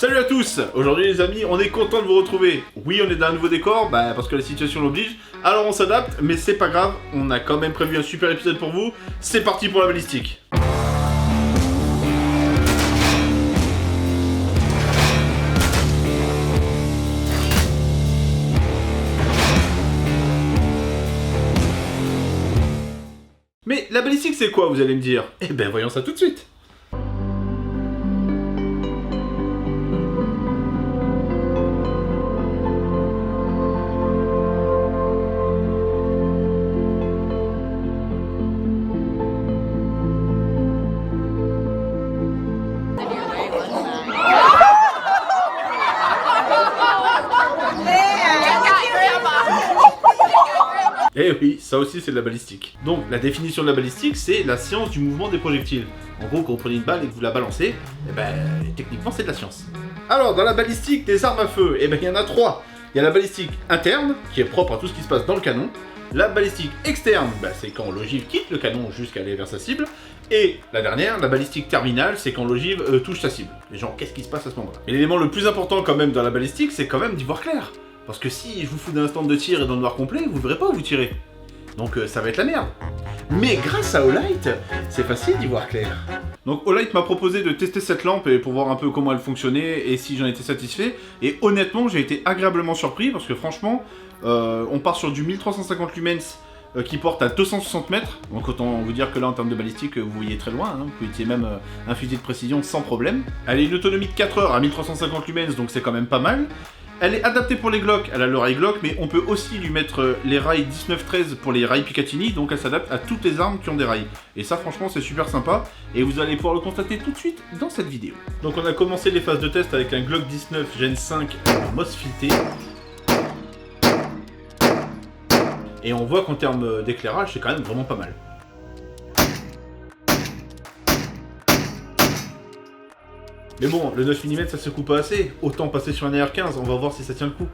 Salut à tous. Aujourd'hui les amis, on est content de vous retrouver. Oui, on est dans un nouveau décor, parce que la situation l'oblige. Alors on s'adapte, mais c'est pas grave, on a quand même prévu un super épisode pour vous. C'est parti pour la balistique. Mais la balistique c'est quoi, vous allez me dire? Eh ben voyons ça tout de suite. Eh oui, ça aussi c'est de la balistique. Donc la définition de la balistique, c'est la science du mouvement des projectiles. En gros, quand vous prenez une balle et que vous la balancez, techniquement c'est de la science. Alors dans la balistique des armes à feu, il y en a trois. Il y a la balistique interne, qui est propre à tout ce qui se passe dans le canon. La balistique externe, c'est quand l'ogive quitte le canon jusqu'à aller vers sa cible. Et la dernière, la balistique terminale, c'est quand l'ogive touche sa cible. Les gens, qu'est-ce qui se passe à ce moment-là? Et l'élément le plus important quand même dans la balistique, c'est quand même d'y voir clair. Parce que si je vous fous d'un stand de tir et dans le noir complet, vous verrez pas où vous tirez. Donc ça va être la merde. Mais grâce à Olight, c'est facile d'y voir clair. Donc Olight m'a proposé de tester cette lampe pour voir un peu comment elle fonctionnait et si j'en étais satisfait. Et honnêtement, j'ai été agréablement surpris parce que franchement, on part sur du 1350 lumens qui porte à 260 mètres. Donc autant vous dire que là, en termes de balistique, vous voyez très loin. Vous pouvez utiliser même un fusil de précision sans problème. Elle a une autonomie de 4 heures à 1350 lumens, donc c'est quand même pas mal. Elle est adaptée pour les Glock, elle a le rail Glock, mais on peut aussi lui mettre les rails 19-13 pour les rails Picatinny, donc elle s'adapte à toutes les armes qui ont des rails. Et ça franchement c'est super sympa, et vous allez pouvoir le constater tout de suite dans cette vidéo. Donc on a commencé les phases de test avec un Glock 19 Gen 5 en MOS fileté. Et on voit qu'en termes d'éclairage c'est quand même vraiment pas mal. Mais bon, le 9 mm ça se coupe pas assez, autant passer sur un AR-15, on va voir si ça tient le coup.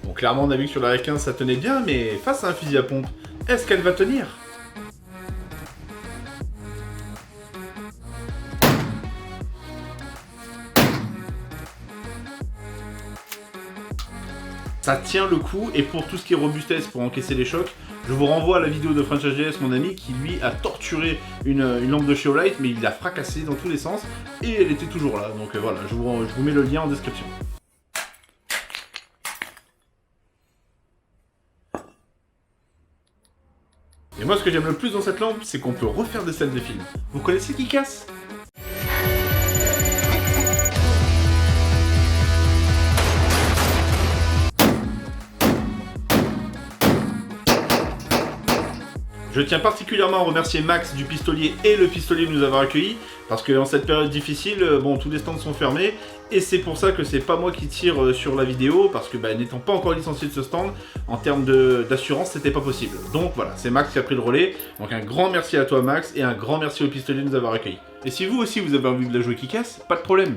Bon, clairement on a vu que sur la AR-15 ça tenait bien, mais face à un fusil à pompe, est-ce qu'elle va tenir? Ça tient le coup, et pour tout ce qui est robustesse, pour encaisser les chocs, je vous renvoie à la vidéo de French HDS, mon ami, qui lui a torturé une lampe de chez Olight, mais il l'a fracassée dans tous les sens, et elle était toujours là. Donc voilà, je vous mets le lien en description. Et moi, ce que j'aime le plus dans cette lampe, c'est qu'on peut refaire des scènes de films. Vous connaissez Kick-Ass ? Je tiens particulièrement à remercier Max du Pistolier et le Pistolier de nous avoir accueillis, parce que dans cette période difficile, tous les stands sont fermés, et c'est pour ça que c'est pas moi qui tire sur la vidéo, parce que n'étant pas encore licencié de ce stand, en termes d'assurance, c'était pas possible. Donc voilà, c'est Max qui a pris le relais, donc un grand merci à toi Max, et un grand merci au Pistolier de nous avoir accueillis. Et si vous aussi vous avez envie de la jouer Kick-Ass, pas de problème.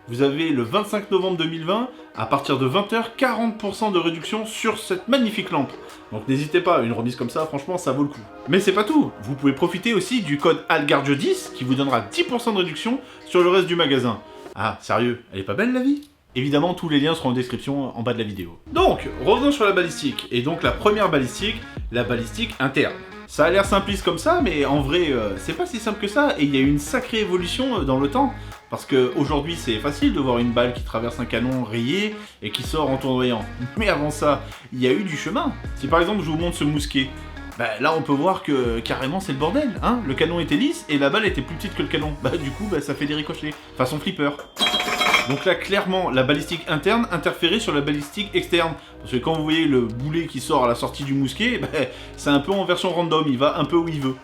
Vous avez le 25 novembre 2020, à partir de 20 h, 40% de réduction sur cette magnifique lampe. Donc n'hésitez pas, une remise comme ça, franchement, ça vaut le coup. Mais c'est pas tout, vous pouvez profiter aussi du code ALGARDIO10 qui vous donnera 10% de réduction sur le reste du magasin. Ah, sérieux, elle est pas belle la vie ? Évidemment, tous les liens seront en description en bas de la vidéo. Donc, revenons sur la balistique. Et donc la première balistique, la balistique interne. Ça a l'air simpliste comme ça, mais en vrai, c'est pas si simple que ça, et il y a eu une sacrée évolution dans le temps. Parce qu'aujourd'hui, c'est facile de voir une balle qui traverse un canon rayé et qui sort en tournoyant. Mais avant ça, il y a eu du chemin. Si par exemple, je vous montre ce mousquet, là on peut voir que carrément c'est le bordel. Le canon était lisse et la balle était plus petite que le canon. Du coup, ça fait des ricochets, façon flipper. Donc là, clairement, la balistique interne interférait sur la balistique externe. Parce que quand vous voyez le boulet qui sort à la sortie du mousquet, c'est un peu en version random, il va un peu où il veut.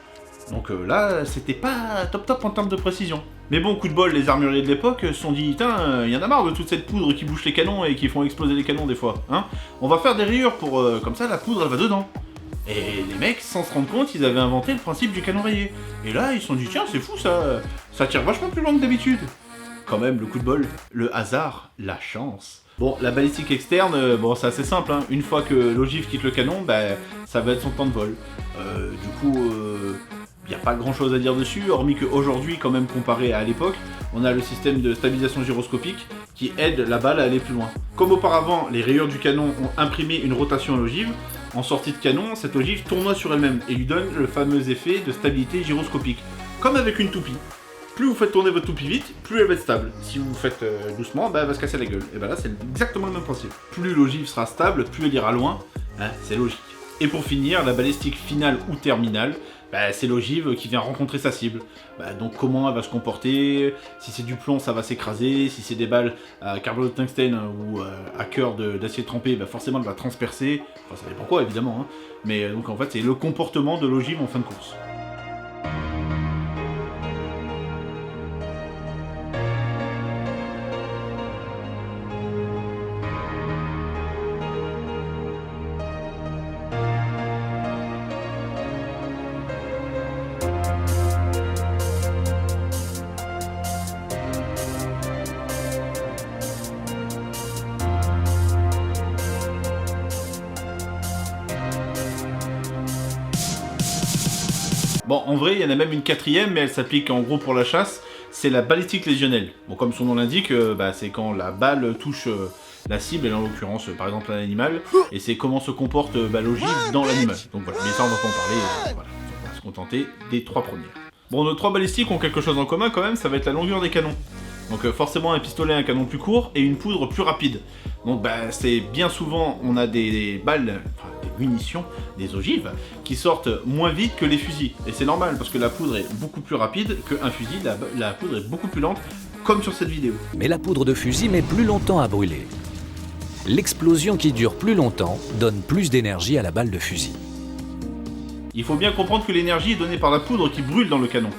Donc là, c'était pas top en termes de précision. Mais bon, coup de bol, les armuriers de l'époque se sont dit, tiens, y en a marre de toute cette poudre qui bouche les canons et qui font exploser les canons des fois. On va faire des rayures pour, comme ça, la poudre, elle va dedans. Et les mecs, sans se rendre compte, ils avaient inventé le principe du canon rayé. Et là, ils se sont dit, tiens, c'est fou ça tire vachement plus loin que d'habitude. Quand même, le coup de bol, le hasard, la chance. Bon, la balistique externe, c'est assez simple, Une fois que l'ogive quitte le canon, ça va être son temps de vol. il n'y a pas grand chose à dire dessus, hormis qu'aujourd'hui, quand même comparé à l'époque, on a le système de stabilisation gyroscopique qui aide la balle à aller plus loin. Comme auparavant, les rayures du canon ont imprimé une rotation à l'ogive, en sortie de canon, cette ogive tournoie sur elle-même et lui donne le fameux effet de stabilité gyroscopique, comme avec une toupie. Plus vous faites tourner votre toupie vite, plus elle va être stable. Si vous faites doucement, elle va se casser la gueule. Et là, c'est exactement le même principe. Plus l'ogive sera stable, plus elle ira loin, c'est logique. Et pour finir, la balistique finale ou terminale, c'est l'ogive qui vient rencontrer sa cible. Donc comment elle va se comporter, si c'est du plomb ça va s'écraser, si c'est des balles à carbone de tungstène ou à cœur d'acier trempé, forcément elle va transpercer, enfin ça dépend quoi évidemment, hein. Mais donc en fait c'est le comportement de l'ogive en fin de course. Bon, en vrai, il y en a même une quatrième, mais elle s'applique en gros pour la chasse, c'est la balistique lésionnelle. Bon, comme son nom l'indique, c'est quand la balle touche la cible, et en l'occurrence, par exemple, un animal, et c'est comment se comporte l'ogive dans l'animal. Donc voilà, mais ça, on va pas en parler, voilà, on va se contenter des 3 premières. Bon, nos 3 balistiques ont quelque chose en commun quand même, ça va être la longueur des canons. Donc forcément un pistolet un canon plus court et une poudre plus rapide. Donc c'est bien souvent on a des balles, enfin des munitions, des ogives, qui sortent moins vite que les fusils. Et c'est normal parce que la poudre est beaucoup plus rapide qu'un fusil, la poudre est beaucoup plus lente, comme sur cette vidéo. Mais la poudre de fusil met plus longtemps à brûler. L'explosion qui dure plus longtemps donne plus d'énergie à la balle de fusil. Il faut bien comprendre que l'énergie est donnée par la poudre qui brûle dans le canon.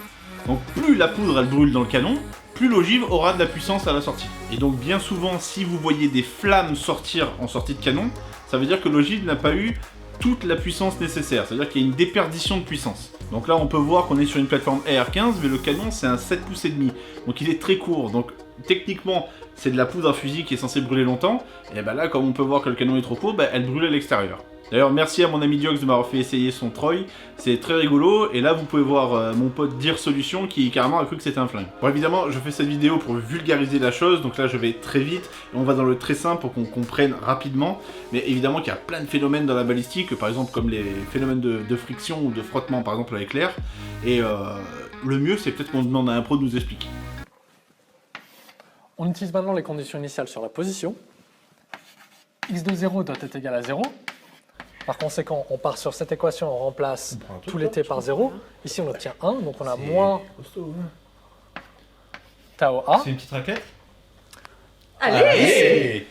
Donc plus la poudre elle brûle dans le canon, plus l'ogive aura de la puissance à la sortie. Et donc bien souvent, si vous voyez des flammes sortir en sortie de canon, ça veut dire que l'ogive n'a pas eu toute la puissance nécessaire, c'est-à-dire qu'il y a une déperdition de puissance. Donc là, on peut voir qu'on est sur une plateforme AR-15, mais le canon, c'est un 7 pouces et demi. Donc il est très court, donc techniquement, c'est de la poudre à fusil qui est censée brûler longtemps, et là, comme on peut voir que le canon est trop court, elle brûle à l'extérieur. D'ailleurs, merci à mon ami Diox de m'avoir fait essayer son Troy, c'est très rigolo, et là vous pouvez voir mon pote Dire Solution qui carrément a cru que c'était un flingue. Bon évidemment, je fais cette vidéo pour vulgariser la chose, donc là je vais très vite, et on va dans le très simple pour qu'on comprenne rapidement, mais évidemment qu'il y a plein de phénomènes dans la balistique, par exemple comme les phénomènes de friction ou de frottement par exemple avec l'air, et le mieux c'est peut-être qu'on demande à un pro de nous expliquer. On utilise maintenant les conditions initiales sur la position. X de 0 doit être égal à 0. Par conséquent, on part sur cette équation, on remplace tous les t par 0. Ici, on obtient 1, donc on a moins tau A. C'est une petite raquette. Allez,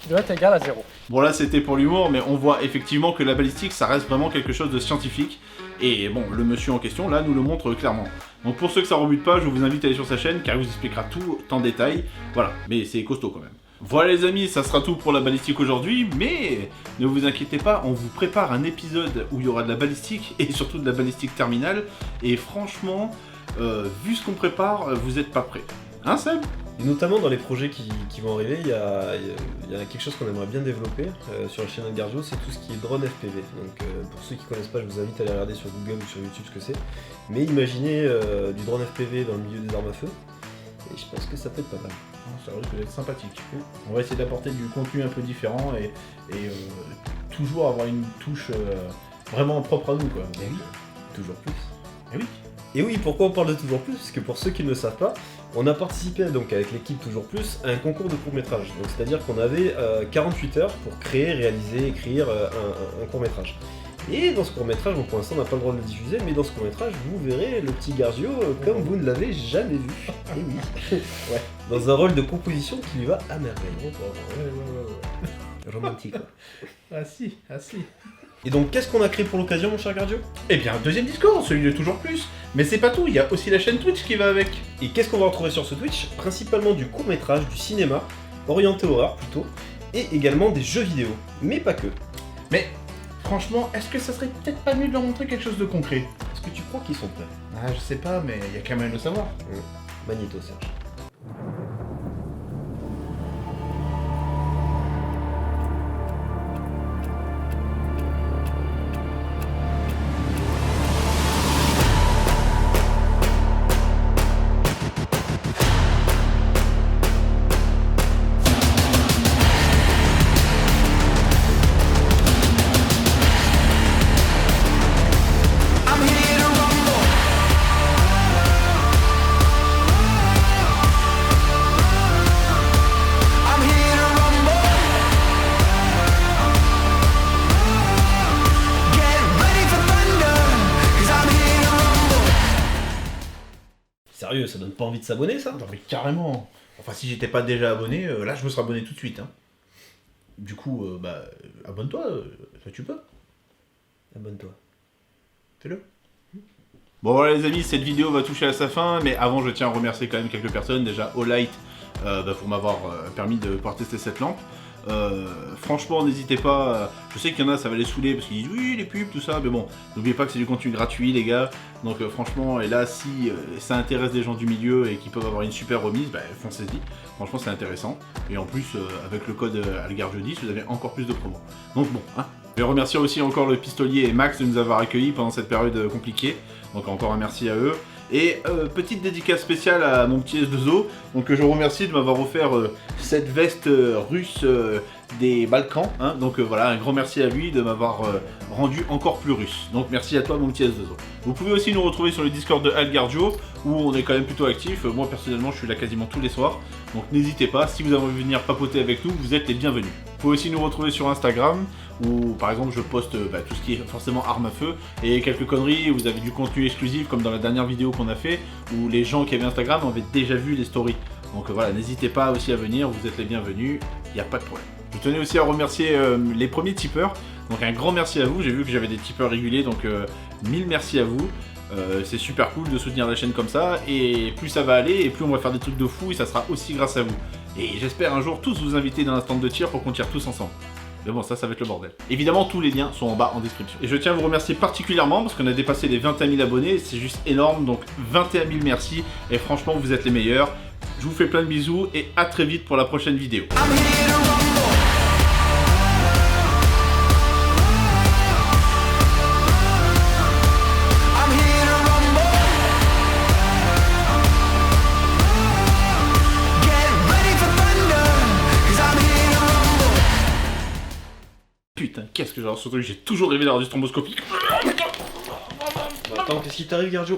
doit être égal à 0. Bon là c'était pour l'humour, mais on voit effectivement que la balistique ça reste vraiment quelque chose de scientifique. Et bon, le monsieur en question là nous le montre clairement. Donc pour ceux que ça rebute pas, je vous invite à aller sur sa chaîne car il vous expliquera tout en détail. Voilà, mais c'est costaud quand même. Voilà les amis, ça sera tout pour la balistique aujourd'hui, mais ne vous inquiétez pas, on vous prépare un épisode où il y aura de la balistique et surtout de la balistique terminale. Et franchement, vu ce qu'on prépare, vous êtes pas prêts. Hein Seb ? Et notamment dans les projets qui vont arriver, il y a quelque chose qu'on aimerait bien développer sur la chaîne Garjo, c'est tout ce qui est drone FPV. Donc pour ceux qui connaissent pas, je vous invite à aller regarder sur Google ou sur YouTube ce que c'est. Mais imaginez du drone FPV dans le milieu des armes à feu, et je pense que ça peut être pas mal. Ça risque d'être sympathique. On va essayer d'apporter du contenu un peu différent et toujours avoir une touche vraiment propre à nous quoi. Et oui, toujours plus. Et oui. Et oui, pourquoi on parle de Toujours Plus? Parce que pour ceux qui ne le savent pas, on a participé donc avec l'équipe Toujours Plus à un concours de court-métrage. Donc c'est-à-dire qu'on avait 48 heures pour créer, réaliser, écrire un court-métrage. Et dans ce court-métrage, bon, pour l'instant on n'a pas le droit de le diffuser, mais dans ce court-métrage, vous verrez le petit Garzio comme vous ne l'avez jamais vu. Et oui. Ouais. Dans un rôle de composition qui lui va à merveille. Ouais. Romantique. Ah si. Et donc qu'est-ce qu'on a créé pour l'occasion, mon cher Garzio? Eh bien, deuxième Discord, celui de Toujours Plus. Mais c'est pas tout, il y a aussi la chaîne Twitch qui va avec. Et qu'est-ce qu'on va retrouver sur ce Twitch? Principalement du court-métrage, du cinéma, orienté horreur plutôt, et également des jeux vidéo. Mais pas que. Mais franchement, est-ce que ça serait peut-être pas mieux de leur montrer quelque chose de concret? Est-ce que tu crois qu'ils sont prêts? Ah, je sais pas, mais il y a quand même à le savoir. Magnéto, Serge. Sérieux, ça donne pas envie de s'abonner ça? Non mais carrément. Enfin si j'étais pas déjà abonné, là je me serais abonné tout de suite. Hein. Du coup, abonne-toi, ça tu peux. Abonne-toi. Fais-le. Bon voilà les amis, cette vidéo va toucher à sa fin, mais avant je tiens à remercier quand même quelques personnes. Déjà Olight pour m'avoir permis de pouvoir tester cette lampe. Franchement n'hésitez pas, je sais qu'il y en a ça va les saouler parce qu'ils disent oui les pubs tout ça, mais bon n'oubliez pas que c'est du contenu gratuit les gars, donc franchement et là si ça intéresse des gens du milieu et qui peuvent avoir une super remise, foncez-y, franchement c'est intéressant, et en plus avec le code ALGARJEUDI vous avez encore plus de promos, donc bon hein. Je vais remercier aussi encore le pistolier et Max de nous avoir accueillis pendant cette période compliquée, donc encore un merci à eux. Et petite dédicace spéciale à mon petit S2O, donc je remercie de m'avoir offert cette veste russe des Balkans, hein. Donc voilà, un grand merci à lui de m'avoir rendu encore plus russe. Donc merci à toi mon petit S2O. Vous pouvez aussi nous retrouver sur le Discord de Algarjo, où on est quand même plutôt actif. Moi personnellement je suis là quasiment tous les soirs, donc n'hésitez pas, si vous avez envie de venir papoter avec nous, vous êtes les bienvenus. Vous pouvez aussi nous retrouver sur Instagram, où par exemple je poste tout ce qui est forcément armes à feu, et quelques conneries, vous avez du contenu exclusif comme dans la dernière vidéo qu'on a fait, où les gens qui avaient Instagram avaient déjà vu les stories. Donc voilà, n'hésitez pas aussi à venir, vous êtes les bienvenus, il n'y a pas de problème. Je tenais aussi à remercier les premiers tipeurs, donc un grand merci à vous, j'ai vu que j'avais des tipeurs réguliers, donc 1000 merci à vous. C'est super cool de soutenir la chaîne comme ça, et plus ça va aller, et plus on va faire des trucs de fou, et ça sera aussi grâce à vous. Et j'espère un jour tous vous inviter dans un stand de tir pour qu'on tire tous ensemble. Mais bon, ça va être le bordel. Évidemment, tous les liens sont en bas en description. Et je tiens à vous remercier particulièrement parce qu'on a dépassé les 21 000 abonnés, c'est juste énorme, donc 21 000 merci, et franchement, vous êtes les meilleurs. Je vous fais plein de bisous, et à très vite pour la prochaine vidéo. Putain, qu'est-ce que j'adore ce truc, j'ai toujours rêvé d'avoir du stromboscopique. Attends, qu'est-ce qui t'arrive, Garjo?